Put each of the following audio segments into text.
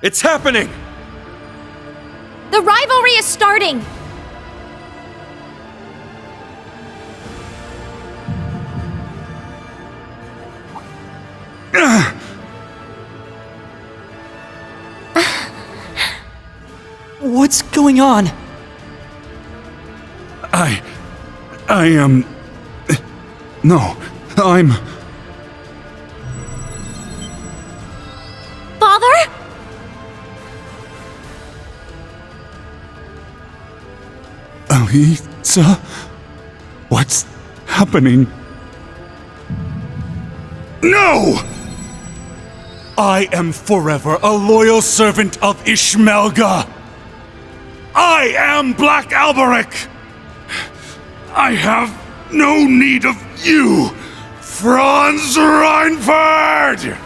It's happening! The rivalry is starting! What's going on? I am... No, I'm... Father? Alisa? What's happening? No! I am forever a loyal servant of Ishmelga. I am Black Alberic. I have no need of you, Franz Reinfeld!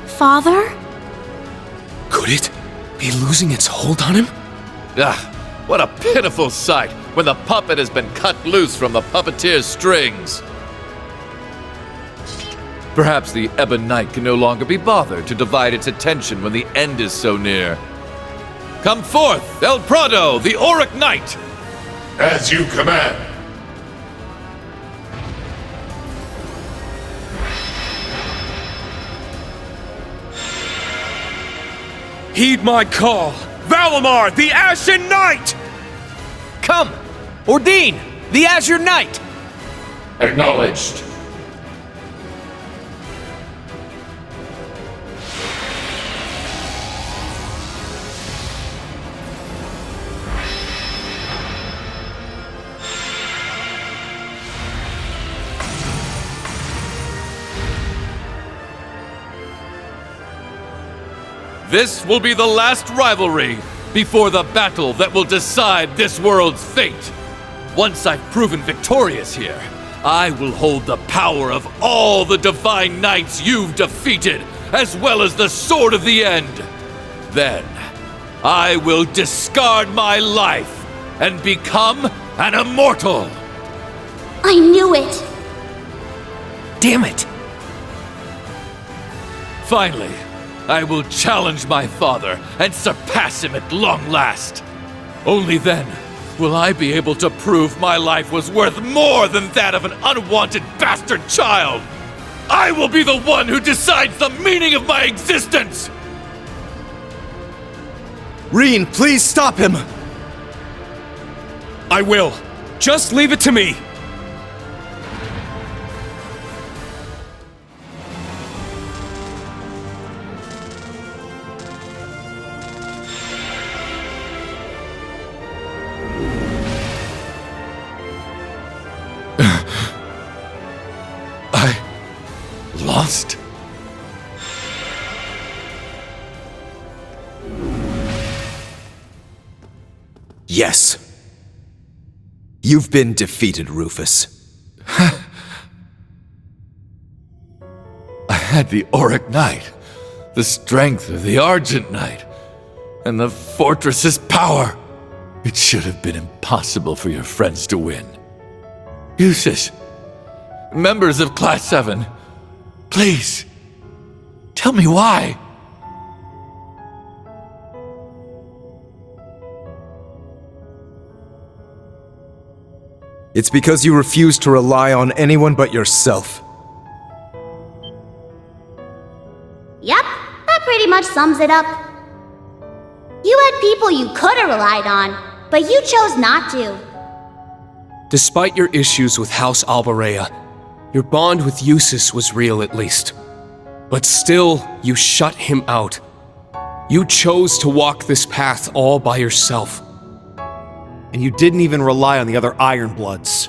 Father? Could it be losing its hold on him? Ah, what a pitiful sight when the puppet has been cut loose from the puppeteer's strings. Perhaps the Ebon Knight can no longer be bothered to divide its attention when the end is so near. Come forth, El Prado, the Auric Knight! As you command. Heed my call! Valimar, the Ashen Knight! Come! Ordine, the Azure Knight! Acknowledged. This will be the last rivalry before the battle that will decide this world's fate. Once I've proven victorious here, I will hold the power of all the divine knights you've defeated, as well as the Sword of the End. Then, I will discard my life and become an immortal. I knew it! Damn it! Finally, I will challenge my father and surpass him at long last. Only then will I be able to prove my life was worth more than that of an unwanted bastard child. I will be the one who decides the meaning of my existence! Reen, please stop him! I will. Just leave it to me. Lost? Yes. You've been defeated, Rufus. I had the Auric Knight, the strength of the Argent Knight, and the fortress's power. It should have been impossible for your friends to win. Usus, members of Class 7, please, tell me why. It's because you refuse to rely on anyone but yourself. Yep, that pretty much sums it up. You had people you could have relied on, but you chose not to. Despite your issues with House Alberea, your bond with Usus was real at least. But still, you shut him out. You chose to walk this path all by yourself. And you didn't even rely on the other Ironbloods.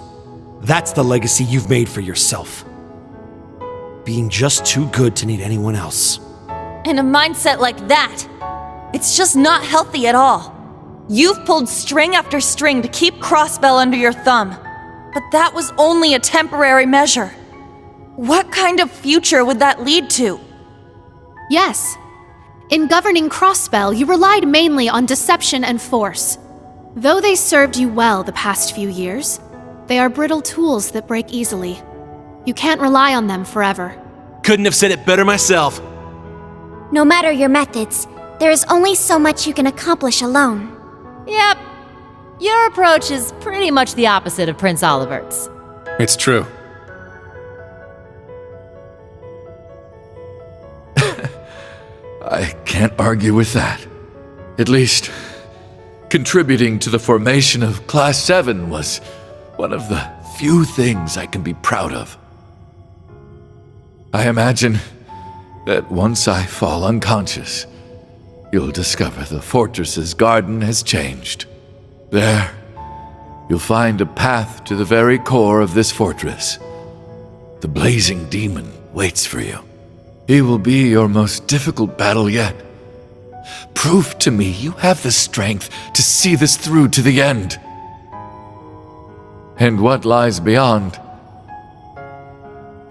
That's the legacy you've made for yourself. Being just too good to need anyone else. And a mindset like that, it's just not healthy at all. You've pulled string after string to keep Crossbell under your thumb, but that was only a temporary measure. What kind of future would that lead to? Yes. In governing Crossbell, you relied mainly on deception and force. Though they served you well the past few years, they are brittle tools that break easily. You can't rely on them forever. Couldn't have said it better myself. No matter your methods, there is only so much you can accomplish alone. Yep. Your approach is pretty much the opposite of Prince Olivert's. It's true. I can't argue with that. At least, contributing to the formation of Class 7 was one of the few things I can be proud of. I imagine that once I fall unconscious, you'll discover the fortress's garden has changed. There, you'll find a path to the very core of this fortress. The blazing demon waits for you. He will be your most difficult battle yet. Prove to me you have the strength to see this through to the end. And what lies beyond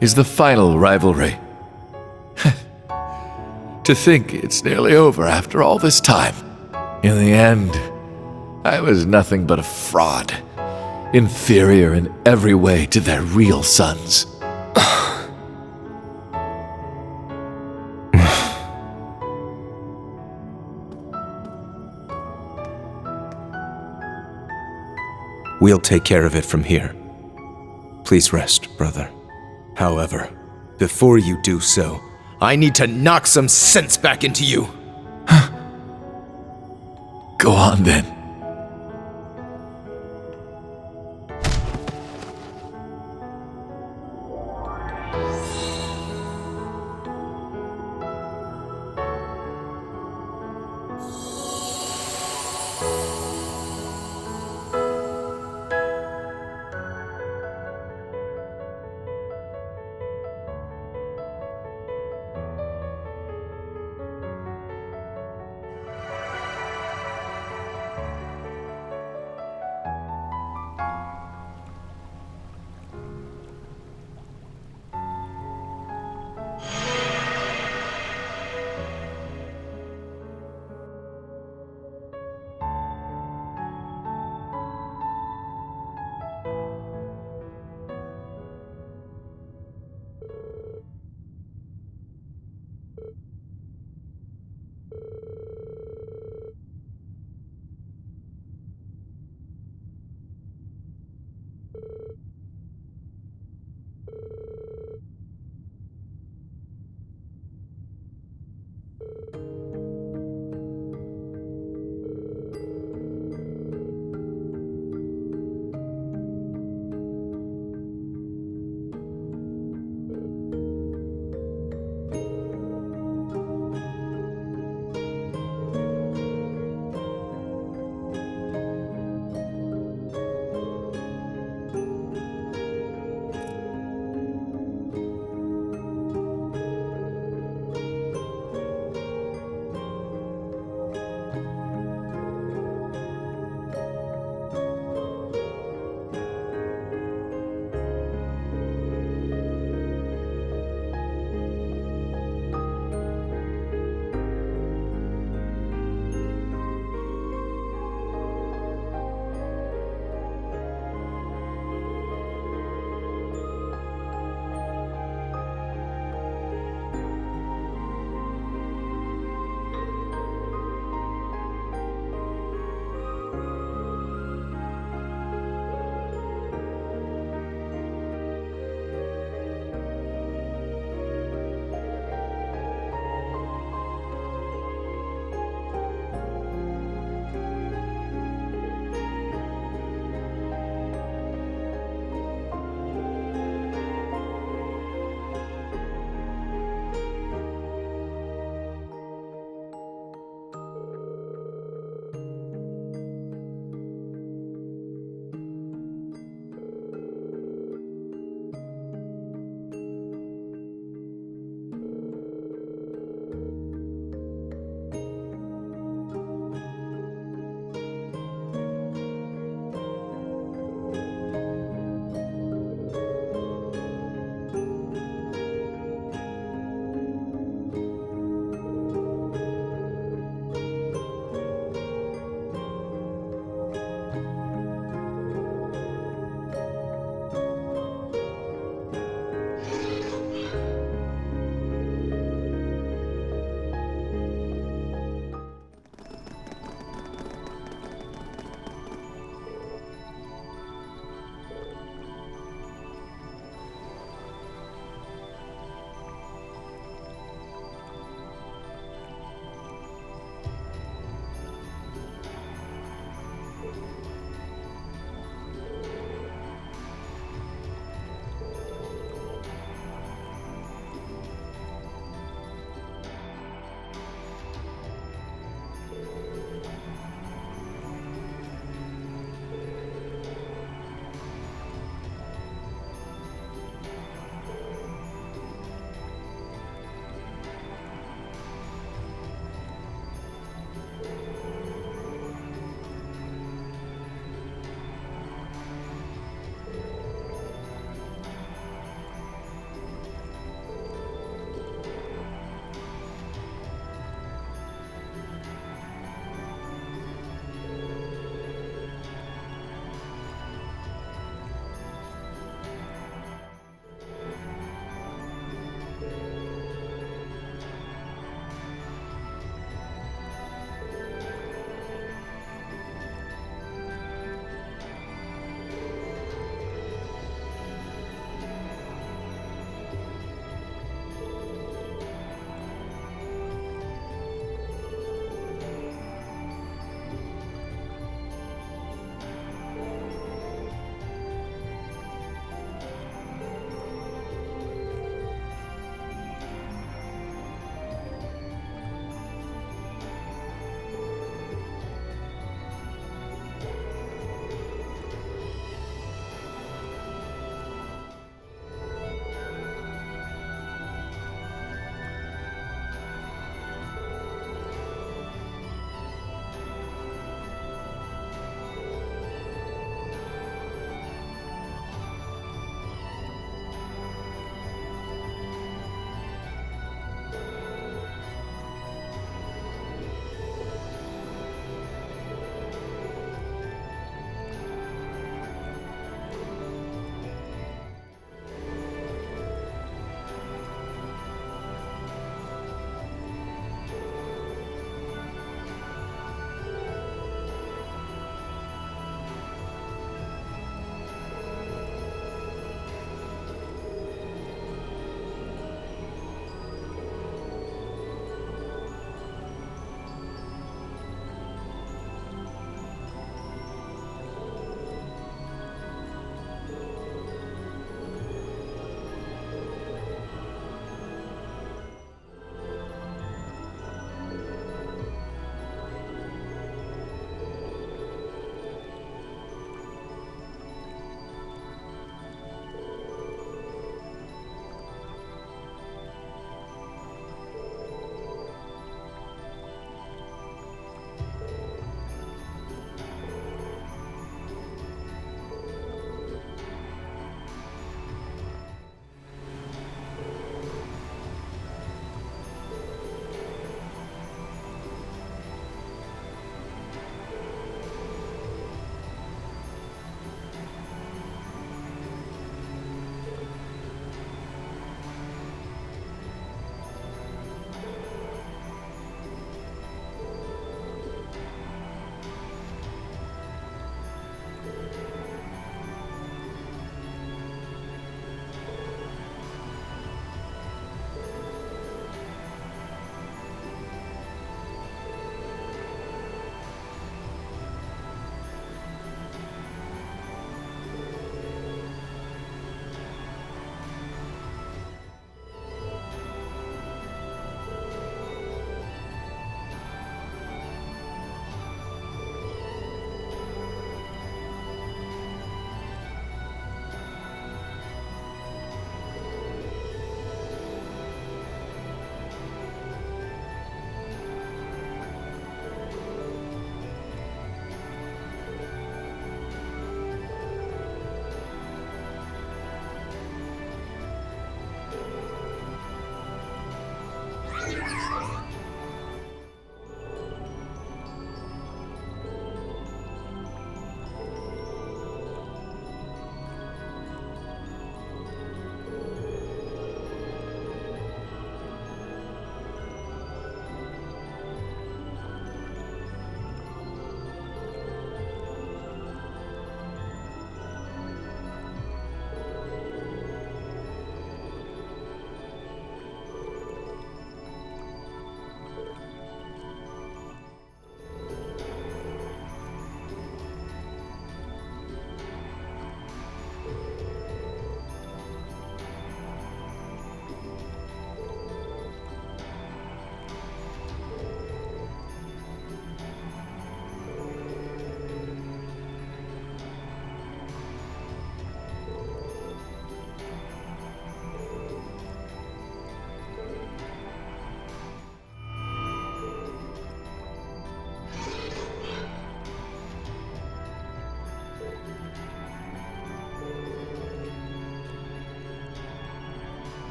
is the final rivalry. To think it's nearly over after all this time. In the end, I was nothing but a fraud, inferior in every way to their real sons. We'll take care of it from here. Please rest, brother. However, before you do so, I need to knock some sense back into you. Go on then.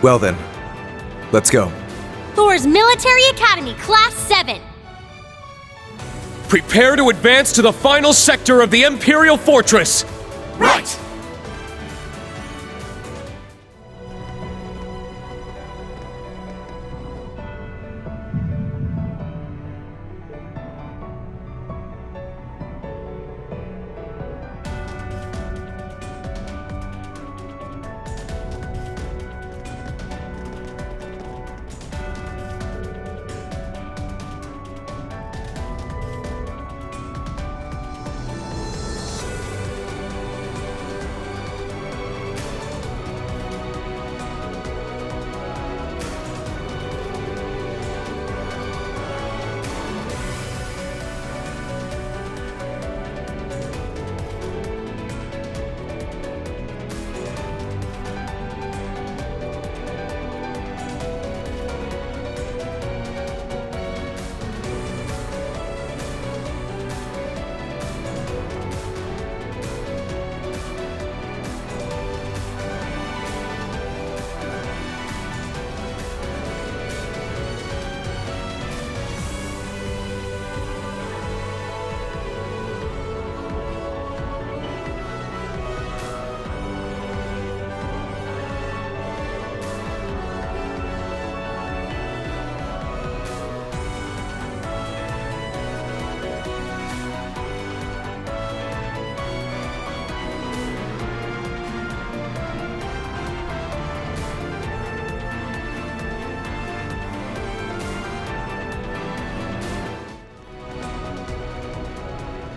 Well then, let's go. Thor's Military Academy, Class 7. Prepare to advance to the final sector of the Imperial Fortress! Right!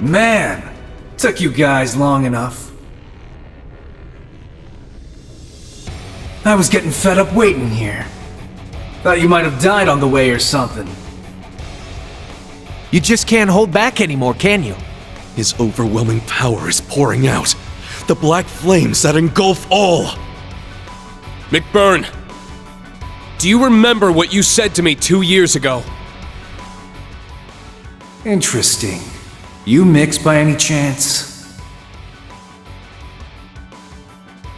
Man, took you guys long enough. I was getting fed up waiting here. Thought you might have died on the way or something. You just can't hold back anymore, can you? His overwhelming power is pouring out. The black flames that engulf all. McBurn, do you remember what you said to me 2 years ago? Interesting. You mix by any chance?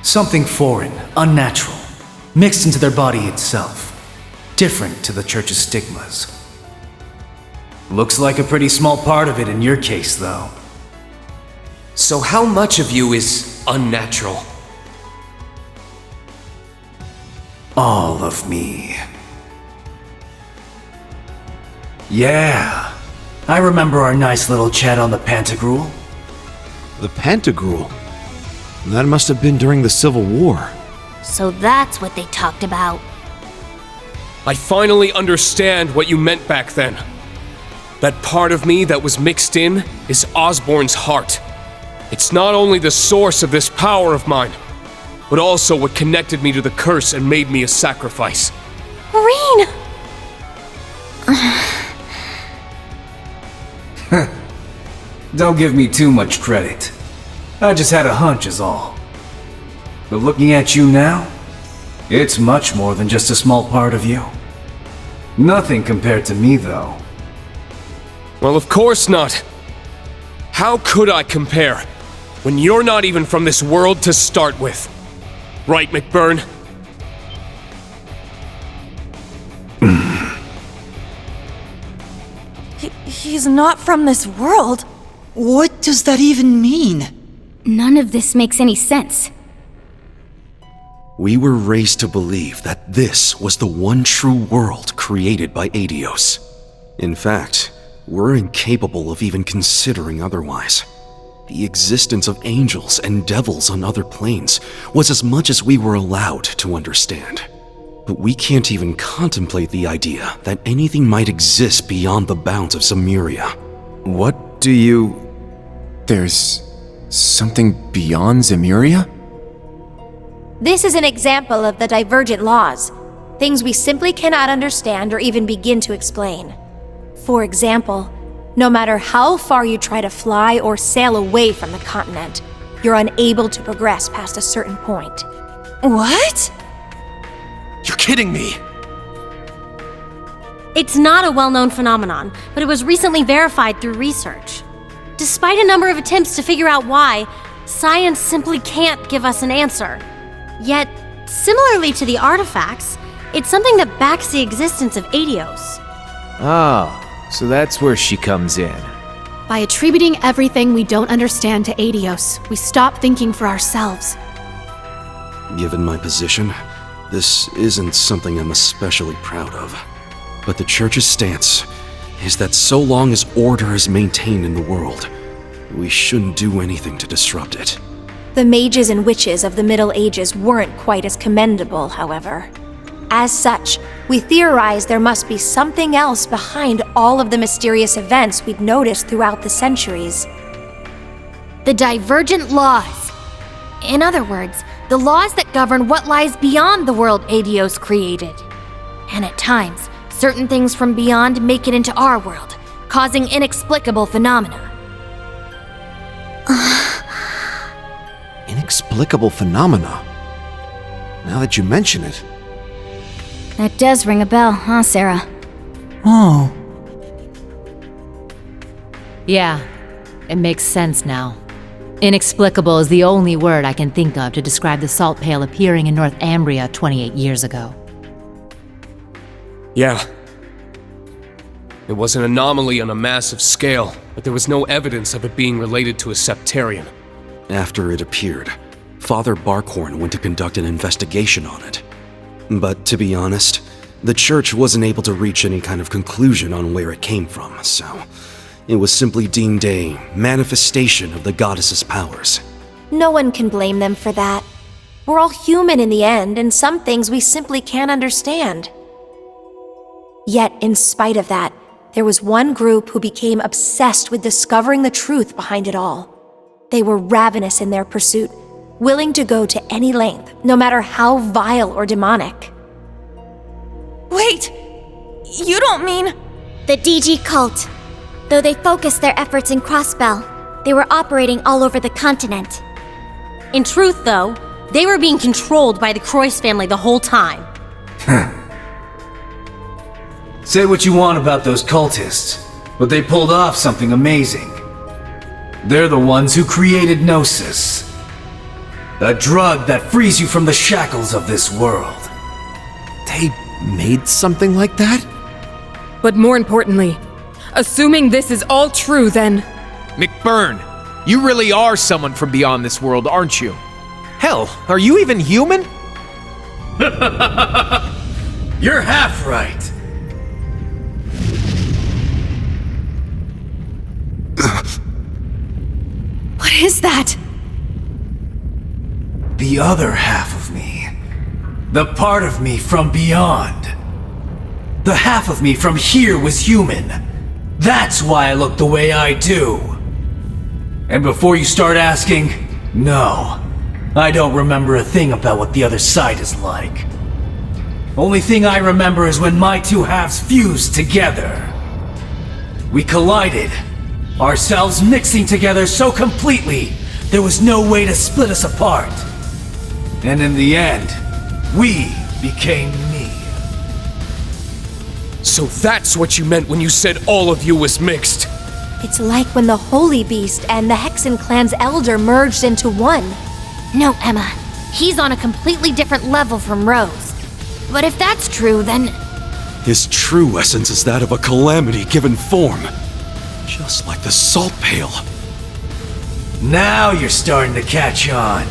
Something foreign, unnatural, mixed into their body itself. Different to the Church's stigmas. Looks like a pretty small part of it in your case, though. So how much of you is unnatural? All of me. Yeah. I remember our nice little chat on the Pantagruel. The Pantagruel? That must have been during the Civil War. So that's what they talked about. I finally understand what you meant back then. That part of me that was mixed in is Osborn's heart. It's not only the source of this power of mine, but also what connected me to the curse and made me a sacrifice. Marine! Don't give me too much credit. I just had a hunch is all. But looking at you now, it's much more than just a small part of you. Nothing compared to me, though. Well, of course not. How could I compare? when you're not even from this world to start with. Right, McBurn? He's not from this world. What does that even mean? None of this makes any sense. We were raised to believe that this was the one true world created by Adios. In fact, we're incapable of even considering otherwise. The existence of angels and devils on other planes was as much as we were allowed to understand. But we can't even contemplate the idea that anything might exist beyond the bounds of Zemuria. What do you... There's something beyond Zemuria? This is an example of the divergent laws, things we simply cannot understand or even begin to explain. For example, no matter how far you try to fly or sail away from the continent, you're unable to progress past a certain point. What? You're kidding me! It's not a well-known phenomenon, but it was recently verified through research. Despite a number of attempts to figure out why, science simply can't give us an answer. Yet, similarly to the artifacts, it's something that backs the existence of Adios. Oh, so that's where she comes in. By attributing everything we don't understand to Adios, we stop thinking for ourselves. Given my position, this isn't something I'm especially proud of. But the Church's stance is that so long as order is maintained in the world, we shouldn't do anything to disrupt it. The mages and witches of the Middle Ages weren't quite as commendable, however. As such, we theorize there must be something else behind all of the mysterious events we'd noticed throughout the centuries. The divergent laws. In other words, the laws that govern what lies beyond the world Adios created. And at times, certain things from beyond make it into our world, causing inexplicable phenomena. Inexplicable phenomena? Now that you mention it. That does ring a bell, huh, Sarah? Oh. Yeah, it makes sense now. Inexplicable is the only word I can think of to describe the salt pail appearing in Northumbria 28 years ago. Yeah. It was an anomaly on a massive scale, but there was no evidence of it being related to a septarian. After it appeared, Father Barkhorn went to conduct an investigation on it. But to be honest, the Church wasn't able to reach any kind of conclusion on where it came from, so it was simply deemed a manifestation of the goddess's powers. No one can blame them for that. We're all human in the end, and some things we simply can't understand. Yet, in spite of that, there was one group who became obsessed with discovering the truth behind it all. They were ravenous in their pursuit, willing to go to any length, no matter how vile or demonic. Wait! You don't mean... The DG cult. Though they focused their efforts in Crossbell, they were operating all over the continent. In truth, though, they were being controlled by the Croix family the whole time. Say what you want about those cultists, but they pulled off something amazing. They're the ones who created Gnosis. A drug that frees you from the shackles of this world. They made something like that? But more importantly, assuming this is all true, then... McBurn, you really are someone from beyond this world, aren't you? Hell, are you even human? You're half right. What is that? The other half of me. The part of me from beyond. The half of me from here was human. That's why I look the way I do. And before you start asking, no, I don't remember a thing about what the other side is like. Only thing I remember is when my two halves fused together. We collided, ourselves mixing together so completely there was no way to split us apart. And in the end, we became me. So that's what you meant when you said all of you was mixed. It's like when the Holy Beast and the Hexen clan's elder merged into one. No, Emma. He's on a completely different level from Rose. But if that's true, then... His true essence is that of a calamity given form. Just like the salt pail. Now you're starting to catch on.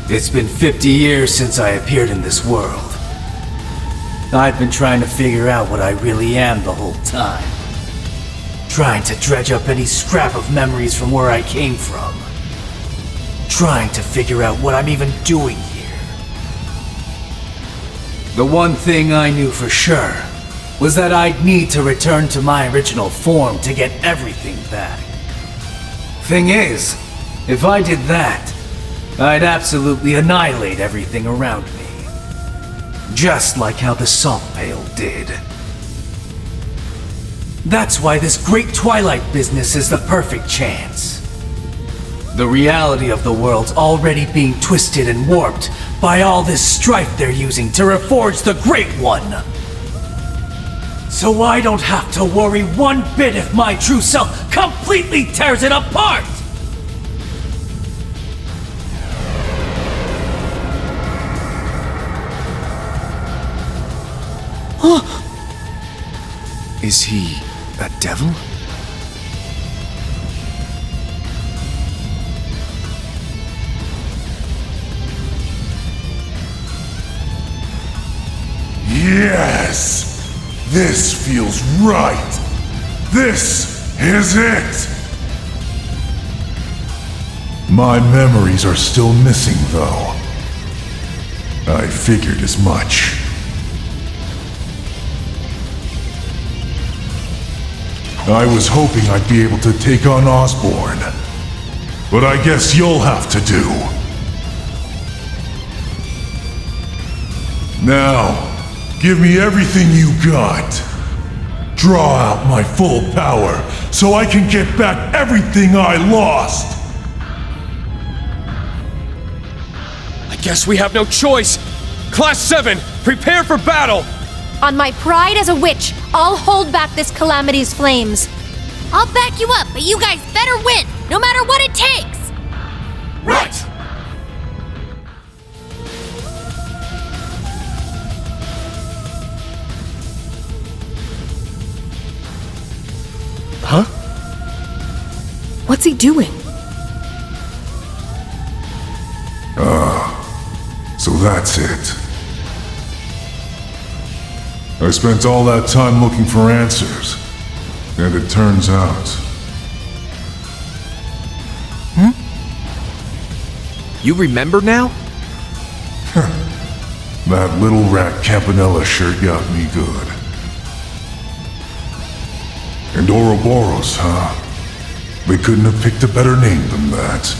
It's been 50 years since I appeared in this world. I've been trying to figure out what I really am the whole time. Trying to dredge up any scrap of memories from where I came from. Trying to figure out what I'm even doing here. The one thing I knew for sure was that I'd need to return to my original form to get everything back. Thing is, if I did that, I'd absolutely annihilate everything around me. Just like how the salt pail did. That's why this great Twilight business is the perfect chance. The reality of the world's already being twisted and warped by all this strife they're using to reforge the Great One. So I don't have to worry one bit if my true self completely tears it apart! Is he a devil? Yes! This feels right! This is it! My memories are still missing, though. I figured as much. I was hoping I'd be able to take on Osborn, but I guess you'll have to do. Now, give me everything you got. Draw out my full power so I can get back everything I lost. I guess we have no choice. Class 7, prepare for battle! On my pride as a witch, I'll hold back this calamity's flames. I'll back you up, but you guys better win, no matter what it takes! Right! Huh? What's he doing? So that's it. I spent all that time looking for answers, and it turns out... You remember now? That little rat Campanella sure got me good. And Ouroboros, huh? They couldn't have picked a better name than that.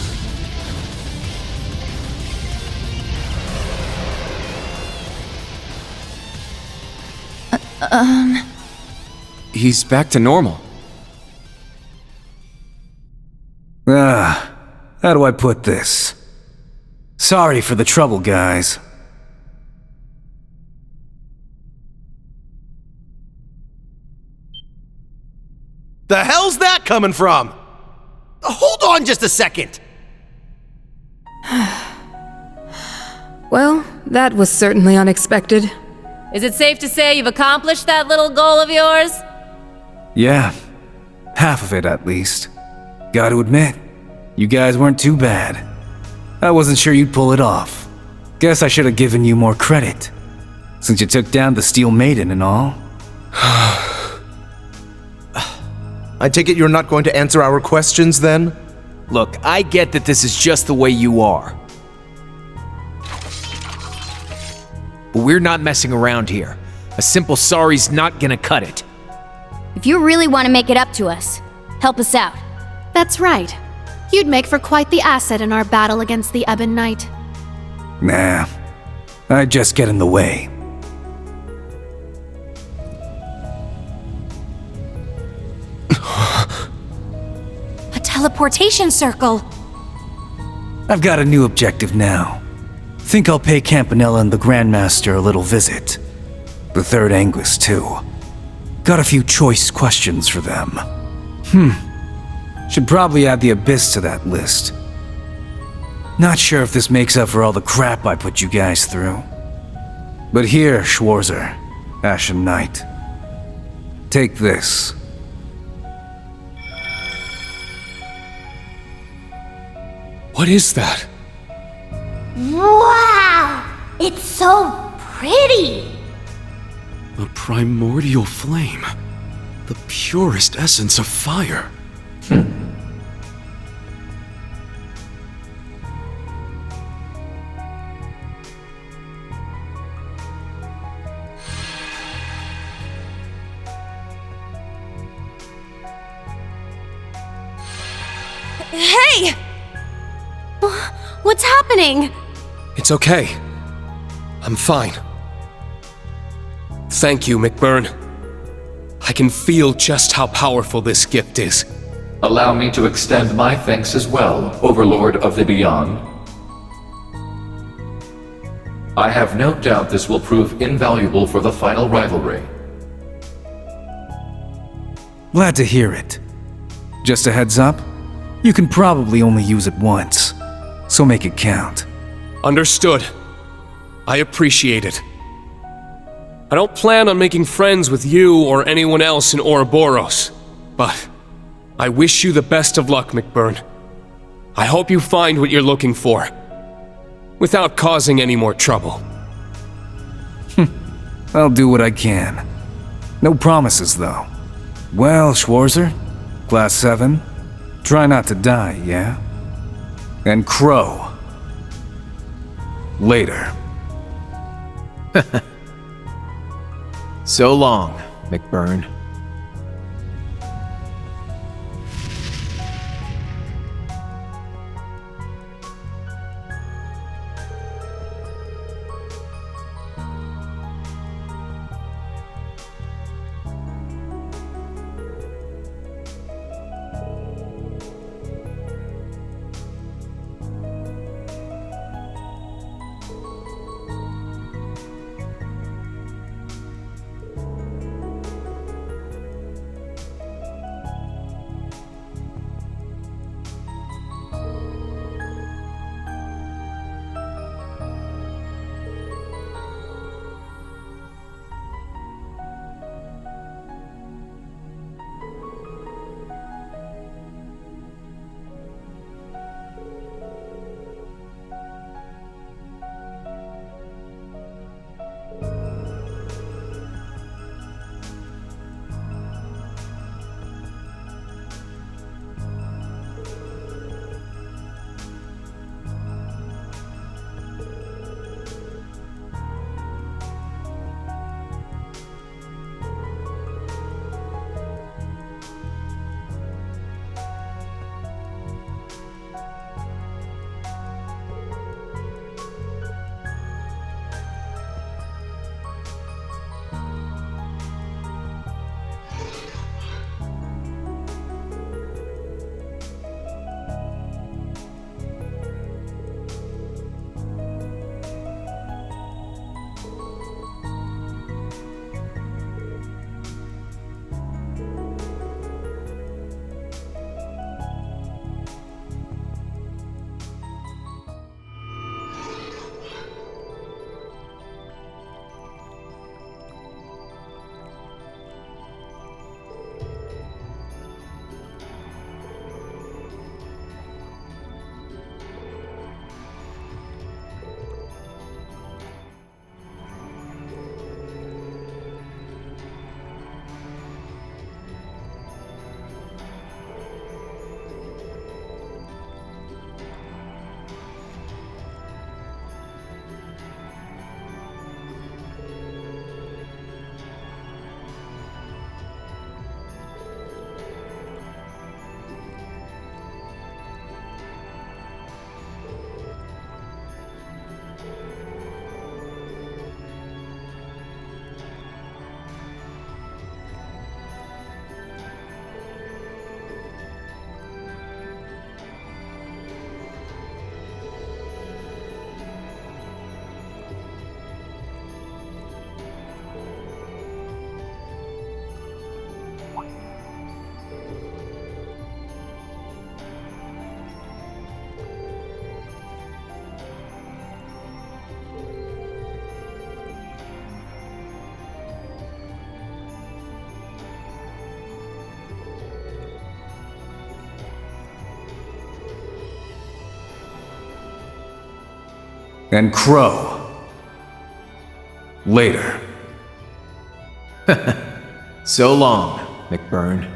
He's back to normal. How do I put this? Sorry for the trouble, guys. The hell's that coming from? Hold on just a second. Well, that was certainly unexpected. Is it safe to say you've accomplished that little goal of yours? Yeah, half of it at least. Gotta admit, you guys weren't too bad. I wasn't sure you'd pull it off. Guess I should have given you more credit, since you took down the Steel Maiden and all. I take it you're not going to answer our questions then? Look, I get that this is just the way you are. But we're not messing around here. A simple sorry's not gonna cut it. If you really want to make it up to us, help us out. That's right. You'd make for quite the asset in our battle against the Ebon Knight. Nah, I'd just get in the way. A teleportation circle! I've got a new objective now. Think I'll pay Campanella and the Grandmaster a little visit. The Third Anguis, too. Got a few choice questions for them. Should probably add the Abyss to that list. Not sure if this makes up for all the crap I put you guys through. But here, Schwarzer, Ashen Knight. Take this. What is that? Wow! It's so pretty! A primordial flame. The purest essence of fire. Hey! What's happening? It's okay. I'm fine. Thank you, McBurn. I can feel just how powerful this gift is. Allow me to extend my thanks as well, Overlord of the Beyond. I have no doubt this will prove invaluable for the final rivalry. Glad to hear it. Just a heads up, you can probably only use it once, so make it count. Understood. I appreciate it. I don't plan on making friends with you or anyone else in Ouroboros, but I wish you the best of luck, McBurn. I hope you find what you're looking for, without causing any more trouble. I'll do what I can. No promises, though. Well, Schwarzer, Class 7, try not to die, yeah? And Crow. Later. So long, McBurn. And Crow. Later. So long, McBurn.